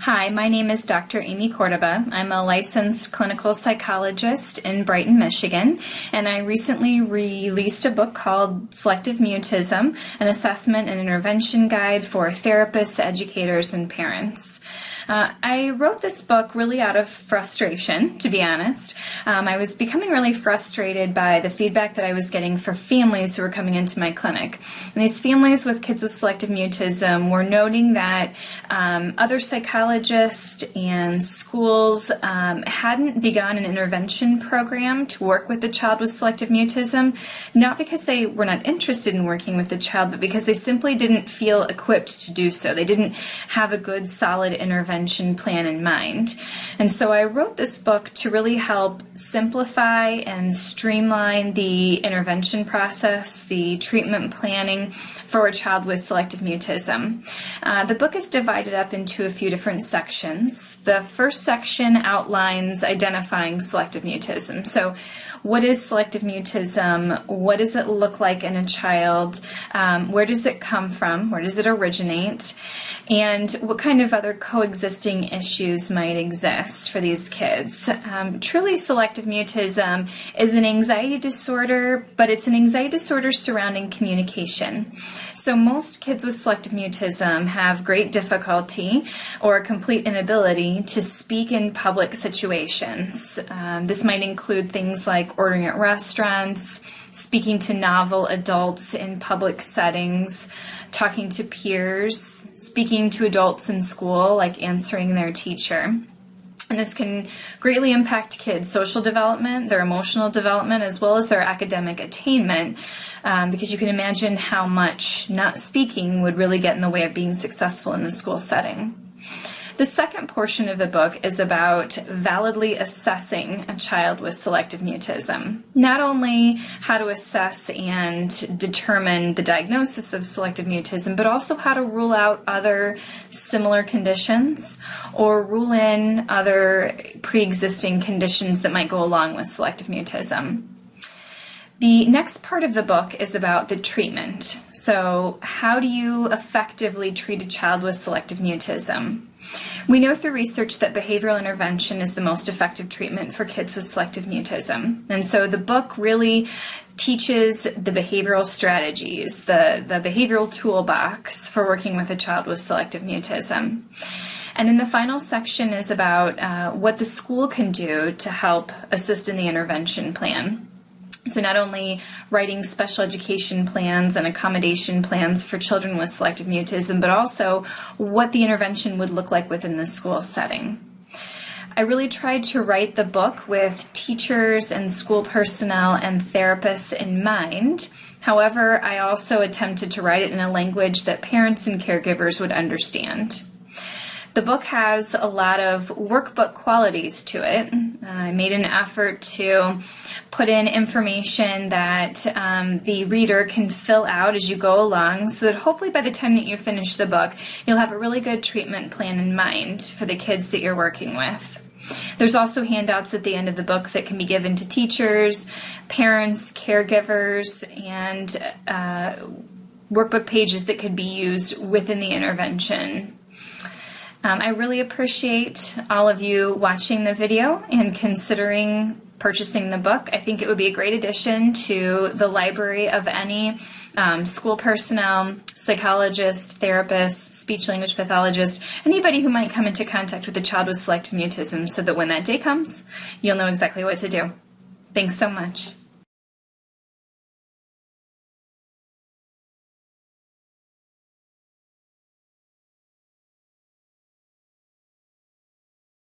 Hi, my name is Dr. Aimee Kotrba. I'm a licensed clinical psychologist in Brighton, Michigan, and I recently released a book called Selective Mutism, an assessment and intervention guide for therapists, educators, and parents. I wrote this book really out of frustration, to be honest. I was becoming really frustrated by the feedback that I was getting from families who were coming into my clinic. And these families with kids with selective mutism were noting that other psychologists and schools hadn't begun an intervention program to work with the child with selective mutism, not because they were not interested in working with the child, but because they simply didn't feel equipped to do so. They didn't have a good, solid intervention plan in mind. And so I wrote this book to really help simplify and streamline the intervention process, the treatment planning for a child with selective mutism. The book is divided up into a few different sections. The first section outlines identifying selective mutism. So what is selective mutism? What does it look like in a child? Where does it come from? Where does it originate? And what kind of other coexisting issues might exist for these kids? Truly, selective mutism is an anxiety disorder, but it's an anxiety disorder surrounding communication. So most kids with selective mutism have great difficulty or complete inability to speak in public situations. This might include things like ordering at restaurants, speaking to novel adults in public settings, talking to peers, speaking to adults in school, like answering their teacher. And this can greatly impact kids' social development, their emotional development, as well as their academic attainment, because you can imagine how much not speaking would really get in the way of being successful in the school setting. The second portion of the book is about validly assessing a child with selective mutism. Not only how to assess and determine the diagnosis of selective mutism, but also how to rule out other similar conditions or rule in other pre-existing conditions that might go along with selective mutism. The next part of the book is about the treatment. So how do you effectively treat a child with selective mutism? We know through research that behavioral intervention is the most effective treatment for kids with selective mutism. And so the book really teaches the behavioral strategies, the behavioral toolbox for working with a child with selective mutism. And then the final section is about what the school can do to help assist in the intervention plan. So not only writing special education plans and accommodation plans for children with selective mutism, but also what the intervention would look like within the school setting. I really tried to write the book with teachers and school personnel and therapists in mind. However, I also attempted to write it in a language that parents and caregivers would understand. The book has a lot of workbook qualities to it. I made an effort to put in information that the reader can fill out as you go along, so that hopefully by the time that you finish the book, you'll have a really good treatment plan in mind for the kids that you're working with. There's also handouts at the end of the book that can be given to teachers, parents, caregivers, and workbook pages that could be used within the intervention. I really appreciate all of you watching the video and considering purchasing the book. I think it would be a great addition to the library of any school personnel, psychologist, therapist, speech-language pathologist, anybody who might come into contact with a child with selective mutism, so that when that day comes, you'll know exactly what to do. Thanks so much.